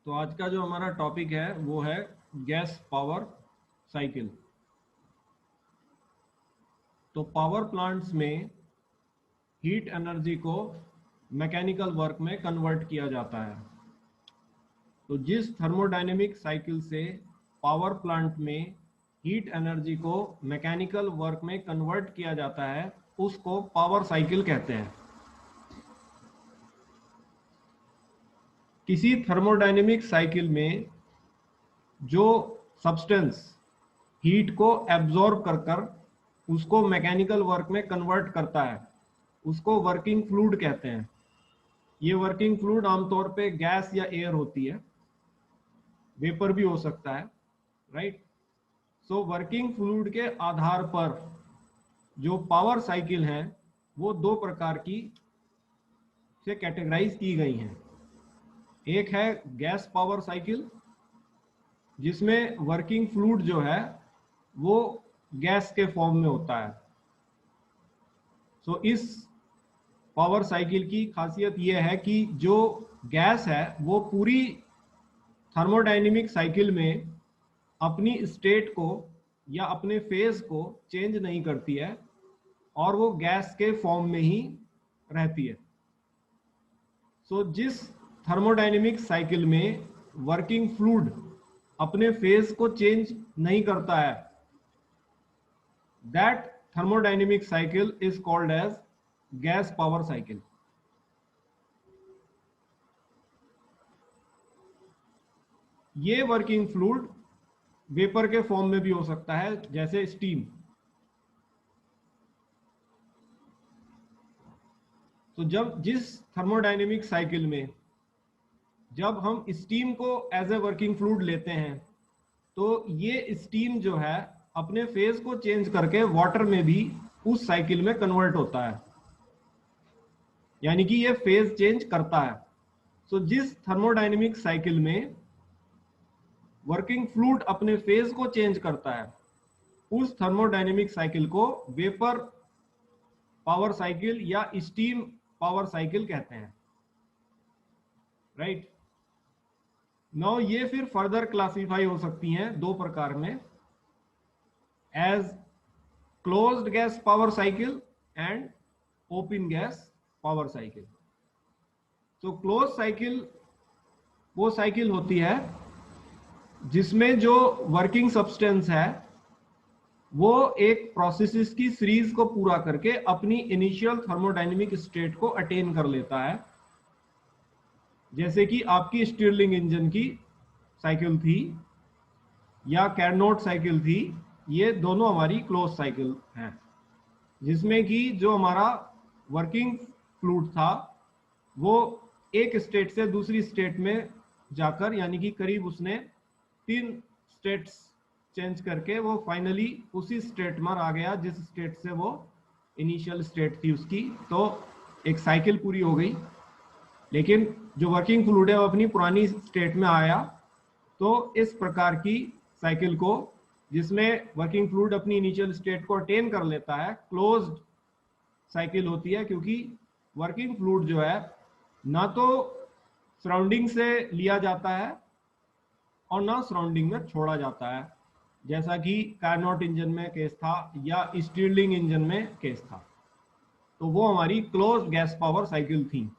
तो आज का जो हमारा टॉपिक है वो है गैस पावर साइकिल। तो पावर प्लांट्स में हीट एनर्जी को मैकेनिकल वर्क में कन्वर्ट किया जाता है। तो जिस थर्मोडायनेमिक साइकिल से पावर प्लांट में हीट एनर्जी को मैकेनिकल वर्क में कन्वर्ट किया जाता है उसको पावर साइकिल कहते हैं। किसी थर्मोडायनेमिक साइकिल में जो सब्सटेंस हीट को एब्जॉर्ब कर कर उसको मैकेनिकल वर्क में कन्वर्ट करता है उसको वर्किंग फ्लूइड कहते हैं। ये वर्किंग फ्लूइड आमतौर पे गैस या एयर होती है, वेपर भी हो सकता है, राइट। सो वर्किंग फ्लूइड के आधार पर जो पावर साइकिल है वो दो प्रकार की से कैटेगराइज की गई हैं। एक है गैस पावर साइकिल जिसमें वर्किंग फ्लूइड जो है वो गैस के फॉर्म में होता है। सो इस पावर साइकिल की खासियत यह है कि जो गैस है वो पूरी थर्मोडायनेमिक साइकिल में अपनी स्टेट को या अपने फेज को चेंज नहीं करती है और वो गैस के फॉर्म में ही रहती है। सो जिस थर्मोडायनेमिक साइकिल में वर्किंग फ्लूइड अपने फेज को चेंज नहीं करता है, that thermodynamic cycle is called as gas power cycle. ये वर्किंग फ्लूइड वेपर के फॉर्म में भी हो सकता है जैसे स्टीम। तो जब जिस थर्मोडायनेमिक साइकिल में जब हम स्टीम को एज ए वर्किंग फ्लूइड लेते हैं तो ये स्टीम जो है अपने फेज को चेंज करके वाटर में भी उस साइकिल में कन्वर्ट होता है, यानी कि ये फेज चेंज करता है। सो जिस थर्मोडायनेमिक साइकिल में वर्किंग फ्लूइड अपने फेज को चेंज करता है उस थर्मोडायनेमिक साइकिल को वेपर पावर साइकिल या स्टीम पावर साइकिल कहते हैं, राइट। नाउ ये फिर फर्दर क्लासिफाई हो सकती हैं दो प्रकार में, as closed gas power cycle and open gas power cycle. तो क्लोज साइकिल वो साइकिल होती है जिसमें जो वर्किंग सब्सटेंस है वो एक प्रोसेसेस की सीरीज को पूरा करके अपनी इनिशियल थर्मोडायनेमिक स्टेट को अटेन कर लेता है। जैसे कि आपकी स्टिर्लिंग इंजन की साइकिल थी या कैरनोट साइकिल थी, ये दोनों हमारी क्लोज साइकिल हैं जिसमें कि जो हमारा वर्किंग फ्लूइड था वो एक स्टेट से दूसरी स्टेट में जाकर, यानी कि करीब उसने 3 स्टेट्स चेंज करके वो फाइनली उसी स्टेट में आ गया जिस स्टेट से वो इनिशियल स्टेट थी उसकी। तो एक साइकिल पूरी हो गई, लेकिन जो वर्किंग फ्लूइड है वो अपनी पुरानी स्टेट में आया। तो इस प्रकार की साइकिल को जिसमें वर्किंग फ्लूइड अपनी इनिशियल स्टेट को अटेन कर लेता है क्लोज्ड साइकिल होती है, क्योंकि वर्किंग फ्लूइड जो है ना तो सराउंडिंग से लिया जाता है और ना सराउंडिंग में छोड़ा जाता है, जैसा कि कार्नोट इंजन में केस था या स्टिर्लिंग इंजन में केस था। तो वो हमारी क्लोज्ड गैस पावर साइकिल थी।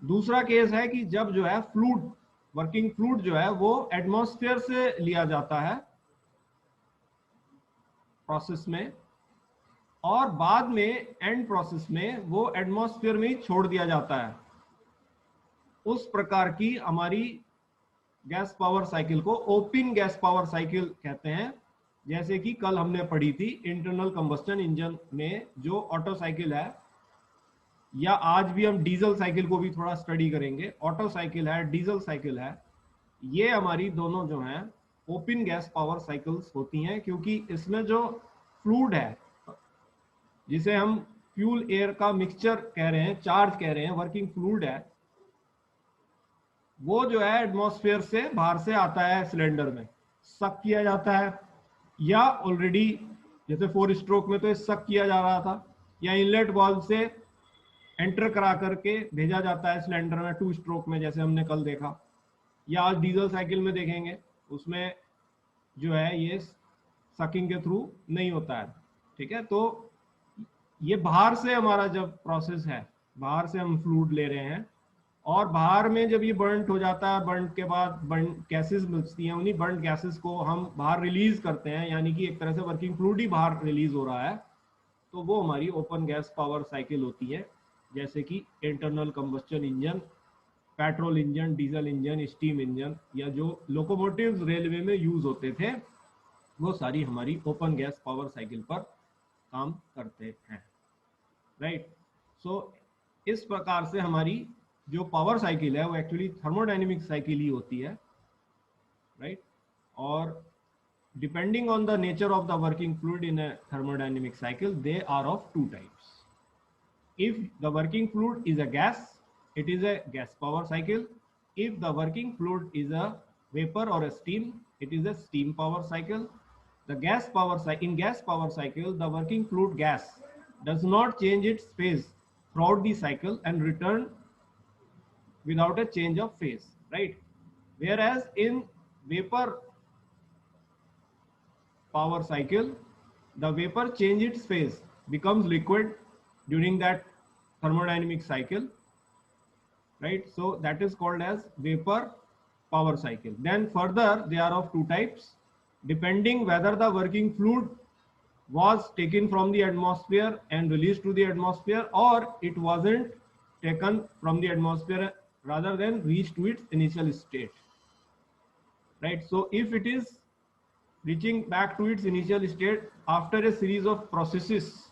दूसरा केस है कि जब जो है फ्लूइड वर्किंग फ्लूइड जो है वो एटमॉस्फेयर से लिया जाता है प्रोसेस में और बाद में एंड प्रोसेस में वो एटमॉस्फेयर में ही छोड़ दिया जाता है। उस प्रकार की हमारी गैस पावर साइकिल को ओपन गैस पावर साइकिल कहते हैं। जैसे कि कल हमने पढ़ी थी इंटरनल कंबस्टन इंजन में जो ऑटो साइकिल है, या आज भी हम डीजल साइकिल को भी थोड़ा स्टडी करेंगे। ऑटो साइकिल है, डीजल साइकिल है, ये हमारी दोनों जो हैं ओपन गैस पावर साइकिल्स होती हैं, क्योंकि इसमें जो फ्लूइड है जिसे हम फ्यूल एयर का मिक्सचर कह रहे हैं, चार्ज कह रहे हैं, वर्किंग फ्लूइड है, वो जो है एटमॉस्फेयर से बाहर से आता है सिलेंडर में, सक किया जाता है, या ऑलरेडी जैसे 4 स्ट्रोक में तो सक किया जा रहा था, या इनलेट वाल्व से एंटर करा करके भेजा जाता है सिलेंडर में 2 स्ट्रोक में, जैसे हमने कल देखा। या आज डीजल साइकिल में देखेंगे उसमें जो है ये सकिंग के थ्रू नहीं होता है, ठीक है। तो ये बाहर से हमारा जब प्रोसेस है, बाहर से हम फ्लूइड ले रहे हैं और बाहर में जब ये बर्नट हो जाता है, बर्नट के बाद बर्न गैसेस मिलती हैं, उन्हीं बर्न गैसेस को हम बाहर रिलीज करते हैं, यानी कि एक तरह से वर्किंग फ्लूइड ही बाहर रिलीज हो रहा है, तो वो हमारी ओपन गैस पावर साइकिल होती है। जैसे कि internal combustion engine, petrol engine, diesel engine, steam engine, या जो लोकोमोटिव्स रेलवे में यूज होते थे, वो सारी हमारी ओपन गैस पावर साइकिल पर काम करते हैं, राइट। सो इस प्रकार से हमारी जो पावर साइकिल है वो एक्चुअली थर्मोडायनेमिक साइकिल ही होती है, राइट। और depending on the nature of the working fluid in a thermodynamic cycle, they are of two types. If the working fluid is a gas, it is a gas power cycle. If the working fluid is a vapor or a steam, it is a steam power cycle. The gas power in gas power cycle, the working fluid gas does not change its phase throughout the cycle and return without a change of phase, right? Whereas in vapor power cycle, the vapor change its phase, becomes liquid during that thermodynamic cycle, right? So that is called as vapor power cycle. Then further, they are of two types, depending whether the working fluid was taken from the atmosphere and released to the atmosphere, or it wasn't taken from the atmosphere, rather than reached to its initial state, right? So if it is reaching back to its initial state after a series of processes,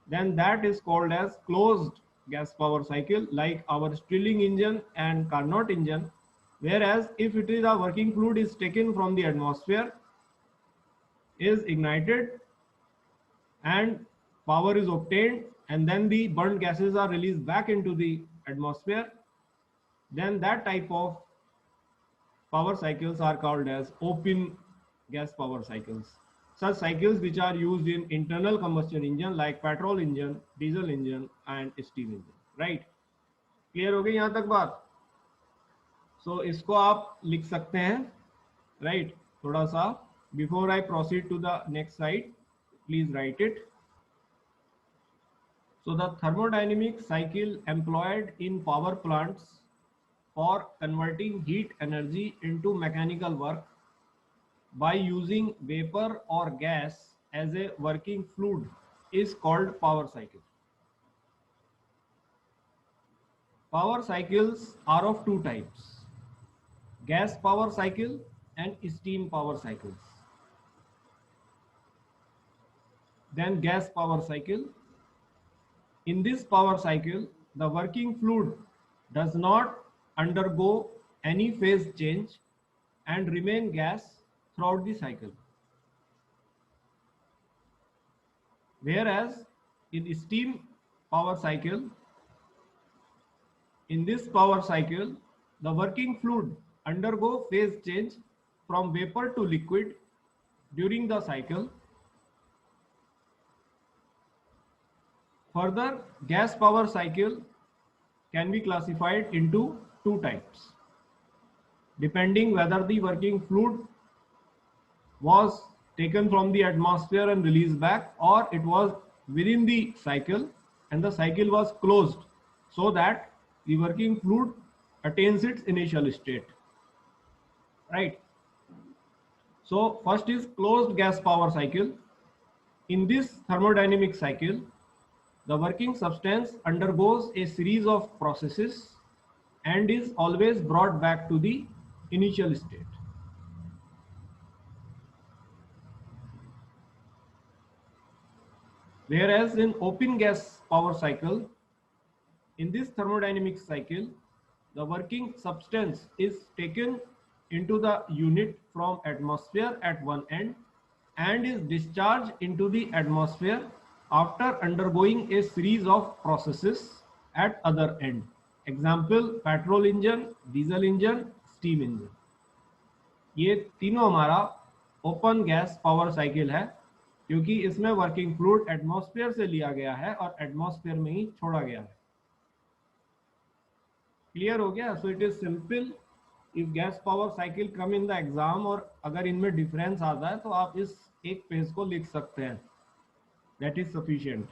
then that is called as closed gas power cycle, like our Stirling engine and Carnot engine. Whereas if it is a working fluid is taken from the atmosphere, is ignited and power is obtained, and then the burnt gases are released back into the atmosphere, then that type of power cycles are called as open gas power cycles. Such cycles which are used in internal combustion engine like petrol engine, diesel engine and steam engine, right? Clear हो गई यहाँ तक बात? So इसको आप लिख सकते हैं, right? थोड़ा सा before I proceed to the next slide, please write it. So the thermodynamic cycle employed in power plants for converting heat energy into mechanical work by using vapor or gas as a working fluid is called power cycle. Power cycles are of two types, gas power cycle and steam power cycles. Then gas power cycle. In this power cycle, the working fluid does not undergo any phase change and remain gas throughout the cycle. Whereas in steam power cycle, in this power cycle, the working fluid undergo phase change from vapor to liquid during the cycle. Further, gas power cycle can be classified into two types, depending whether the working fluid was taken from the atmosphere and released back, or it was within the cycle and the cycle was closed so that the working fluid attains its initial state, right? So first is closed gas power cycle. In this thermodynamic cycle, the working substance undergoes a series of processes and is always brought back to the initial state. Whereas in open gas power cycle, in this thermodynamic cycle, the working substance is taken into the unit from atmosphere at one end and is discharged into the atmosphere after undergoing a series of processes at other end. Example, petrol engine, diesel engine, steam engine. ये तीनों हमारा open gas power cycle है, क्योंकि इसमें working fluid atmosphere से लिया गया है और एटमॉस्फेयर में ही छोड़ा गया है। क्लियर हो गया? So it is simple if gas power cycle come in the exam, और अगर इनमें डिफरेंस आता है तो आप इस एक पेज को लिख सकते हैं, दैट इज सफिशिएंट।